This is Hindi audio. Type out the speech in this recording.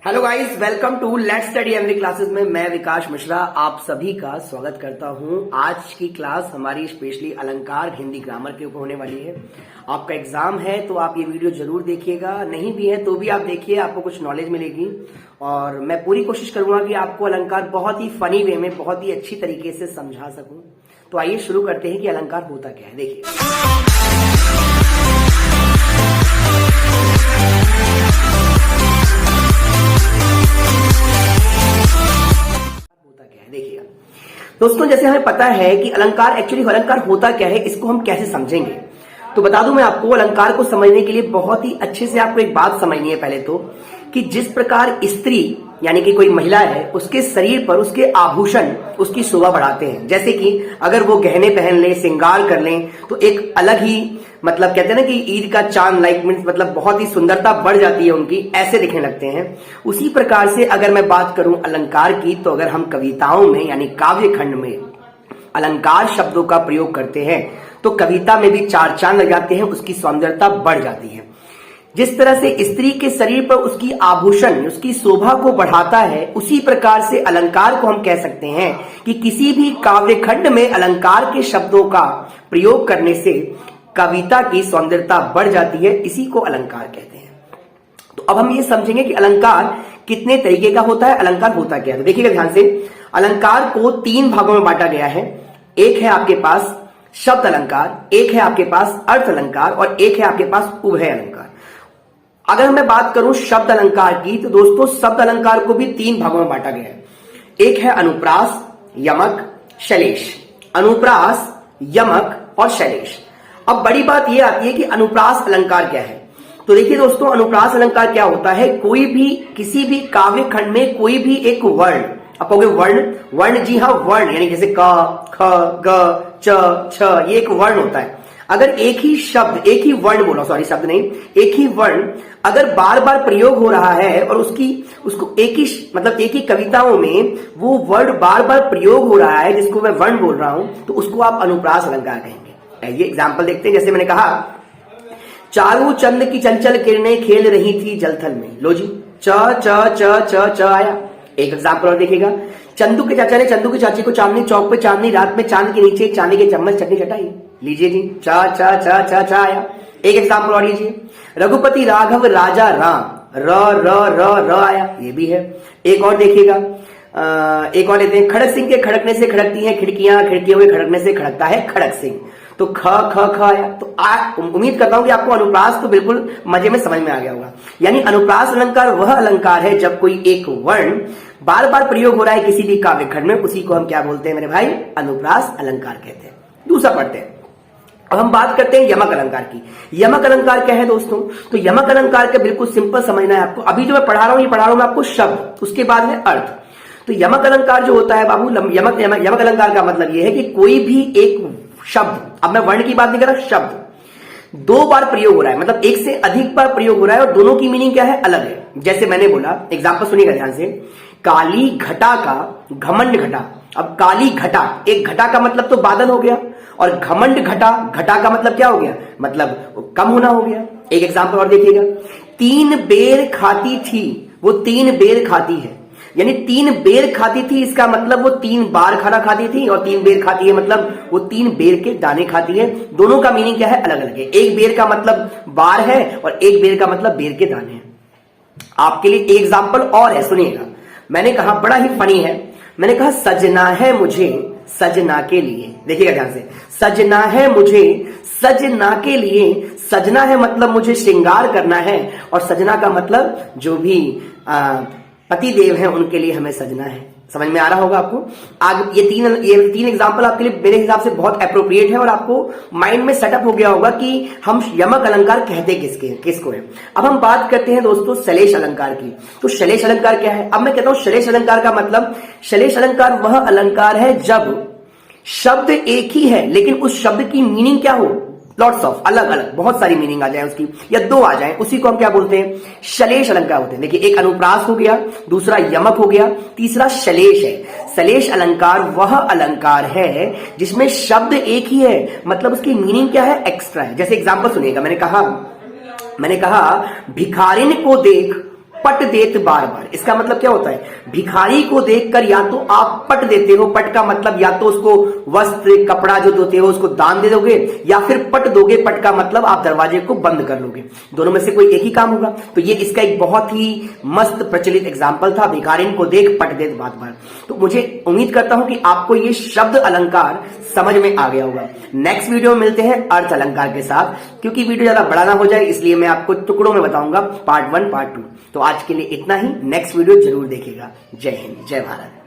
Hello guys, welcome to let's study MV classes में मैं विकास मिश्रा आप सभी का स्वागत करता हूं। आज की क्लास हमारी स्पेशली अलंकार हिंदी ग्रामर के ऊपर होने वाली है। आपका एग्जाम है तो आप ये वीडियो जरूर देखिएगा, नहीं भी है तो भी आप देखिए, आपको कुछ नॉलेज मिलेगी। और मैं पूरी कोशिश करूंगा कि आपको अलंकार बहुत ही फनी वे में बहुत ही अच्छी तरीके से समझा सकूं। तो आइए शुरू करते हैं कि अलंकार होता क्या है। देखिए, देखिएगा दोस्तों, जैसे हमें पता है कि अलंकार अलंकार होता क्या है, इसको हम कैसे समझेंगे। तो बता दूं मैं आपको, अलंकार को समझने के लिए बहुत ही अच्छे से आपको एक बात समझनी है पहले तो, कि जिस प्रकार स्त्री यानी कि कोई महिला है, उसके शरीर पर उसके आभूषण उसकी शोभा बढ़ाते हैं। जैसे कि अगर वो गहने पहन ले, श्रृंगार कर लें, तो एक अलग ही मतलब कहते हैं ना कि ईद का चांद लाइक मीन्स मतलब बहुत ही सुंदरता बढ़ जाती है उनकी, ऐसे दिखने लगते हैं। उसी प्रकार से अगर मैं बात करूं अलंकार की, तो अगर हम कविताओं में यानी काव्य खंड में अलंकार शब्दों का प्रयोग करते हैं तो कविता में भी चार चांद लग जाते हैं, उसकी सौंदर्यता बढ़ जाती है। जिस तरह से स्त्री के शरीर पर उसकी आभूषण उसकी शोभा को बढ़ाता है, उसी प्रकार से अलंकार को हम कह सकते हैं कि किसी भी काव्य खंड में अलंकार के शब्दों का प्रयोग करने से कविता की सौंदर्यता बढ़ जाती है, इसी को अलंकार कहते हैं। तो अब हम ये समझेंगे कि अलंकार कितने तरीके का होता है, अलंकार होता क्या है। तो देखिएगा ध्यान से, अलंकार को तीन भागों में बांटा गया है। एक है आपके पास शब्द अलंकार, एक है आपके पास अर्थ अलंकार और एक है आपके पास उभय अलंकार। अगर मैं बात करूं शब्द अलंकार की, तो दोस्तों शब्द अलंकार को भी तीन भागों में बांटा गया है। एक है अनुप्रास, यमक, शैलेश। अनुप्रास, यमक और शैलेश। अब बड़ी बात यह आती है कि अनुप्रास अलंकार क्या है। तो देखिए दोस्तों, अनुप्रास अलंकार क्या होता है, कोई भी किसी भी काव्य खंड में कोई भी एक वर्ण, आप कहोगे वर्ण, जी हाँ वर्ण, यानी जैसे क, ख, ग, च, छ, ये एक वर्ण होता है। अगर एक ही शब्द, एक ही वर्ण बोला, सॉरी शब्द नहीं, एक ही वर्ण अगर बार बार प्रयोग हो रहा है और उसको एक ही कविताओं में वो वर्ड बार बार प्रयोग हो रहा है, जिसको मैं वर्ण बोल रहा हूं, तो उसको आप अनुप्रास अलंकार कहेंगे। ये एग्जाम्पल देखते हैं। जैसे मैंने कहा, चारू चंद की चंचल किरणें खेल रही थी जलथल में। लो जी, च च च च च आया। एक एग्जाम्पल और देखिएगा, चंदू के चाचा ने चंदू की चाची को चांदनी चौक पे चांदनी रात में चांद के नीचे चांदी के चम्मच चटनी चटाई। लीजिए जी, चा चा चा चा चा आया। एक एग्जाम्पल और लीजिए, रघुपति राघव राजा राम, र र र र आया, ये भी है। एक और देखिएगा, एक और लेते हैं, खड़क सिंह के खड़कने से खड़कती हैं खिड़कियां, खिड़कियों के खड़कने से खड़कता है खड़क सिंह। तो ख ख ख आया। तो उम्मीद करता हूं कि आपको अनुप्रास तो बिल्कुल मजे में समझ में आ गया होगा। यानी अनुप्रास अलंकार वह अलंकार है जब कोई एक वर्ण बार बार प्रयोग हो रहा है किसी भी काव्य खंड में, उसी को हम क्या बोलते हैं मेरे भाई, अनुप्रास अलंकार कहते हैं। दूसरा पढ़ते हैं। अब हम बात करते हैं यमक अलंकार की। यमक अलंकार क्या है दोस्तों, तो यमक अलंकार का बिल्कुल सिंपल समझना है आपको। अभी जो मैं पढ़ा रहा हूं, ये पढ़ा रहा हूं मैं आपको शब्द, उसके बाद है अर्थ। तो यमक अलंकार जो होता है बाबू, यमक अलंकार का मतलब यह है कि कोई भी एक शब्द, अब मैं वर्ण की बात नहीं कर रहा, शब्द दो बार प्रयोग हो रहा है, मतलब एक से अधिक बार प्रयोग हो रहा है और दोनों की मीनिंग क्या है, अलग है। जैसे मैंने बोला, एग्जाम्पल सुनिएगा ध्यान से, काली घटा का घमंड घटा। अब काली घटा, एक घटा का मतलब तो बादल हो गया, और घमंड घटा, घटा का मतलब क्या हो गया, मतलब कम होना हो गया। एक एग्जाम्पल और देखिएगा, तीन बेर खाती थी, वो तीन बेर खाती है, यानी तीन बेर खाती थी, इसका मतलब वो तीन बार खाना खाती थी, और तीन बेर खाती है मतलब वो तीन बेर के दाने खाती है। दोनों का मीनिंग क्या है, अलग अलग है। एक बेर का मतलब बार है और एक बेर का मतलब बेर के दाने हैं। आपके लिए एक एग्जाम्पल और है, सुनिएगा। मैंने कहा, बड़ा ही फनी है, मैंने कहा सजना है मुझे सजना के लिए। देखिएगा ध्यान से, सजना है मुझे सजना के लिए। सजना है मतलब मुझे श्रृंगार करना है, और सजना का मतलब जो भी पति देव हैं उनके लिए हमें सजना है। समझ में आ रहा होगा आपको। आगे ये तीन एग्जाम्पल आपके लिए मेरे हिसाब से बहुत अप्रोप्रिएट है, और आपको माइंड में सेटअप हो गया होगा कि हम यमक अलंकार कहते किसको है। अब हम बात करते हैं दोस्तों शैलेश अलंकार की। तो शैलेश अलंकार क्या है। अब मैं कहता हूं शैलेश अलंकार का मतलब, शैलेश अलंकार वह अलंकार है जब शब्द एक ही है लेकिन उस शब्द की मीनिंग क्या हो, लॉट्स ऑफ, अलग अलग बहुत सारी मीनिंग आ जाए उसकी, या दो आ जाए, उसी को हम क्या बोलते हैं, शैलेश अलंकार होते हैं। देखिए, एक अनुप्रास हो गया, दूसरा यमक हो गया, तीसरा शैलेश है। शैलेश अलंकार वह अलंकार है जिसमें शब्द एक ही है, मतलब उसकी मीनिंग क्या है, एक्स्ट्रा है। जैसे एग्जांपल सुनिएगा, मैंने कहा भिखारिन को देख पट देत बार बार। इसका मतलब क्या होता है? भिखारी को देखकर या तो आप पट देते हो, पट का मतलब या तो उसको वस्त्र कपड़ा जो देते हो उसको दान दे दोगे, या फिर पट दोगे, पट का मतलब आप दरवाजे को बंद कर लोगे। दोनों में से कोई एक ही काम होगा। तो ये इसका एक बहुत ही मस्त प्रचलित एग्जाम्पल था, भिखारिन को देख पट देत बार बार। तो मुझे उम्मीद करता हूं कि आपको ये शब्द अलंकार समझ में आ गया होगा। नेक्स्ट वीडियो में मिलते हैं अर्थ अलंकार के साथ, क्योंकि वीडियो ज्यादा बड़ा ना हो जाए इसलिए मैं आपको टुकड़ों में बताऊंगा, पार्ट 1 पार्ट 2। तो आज के लिए इतना ही, नेक्स्ट वीडियो जरूर देखिएगा। जय हिंद, जय भारत।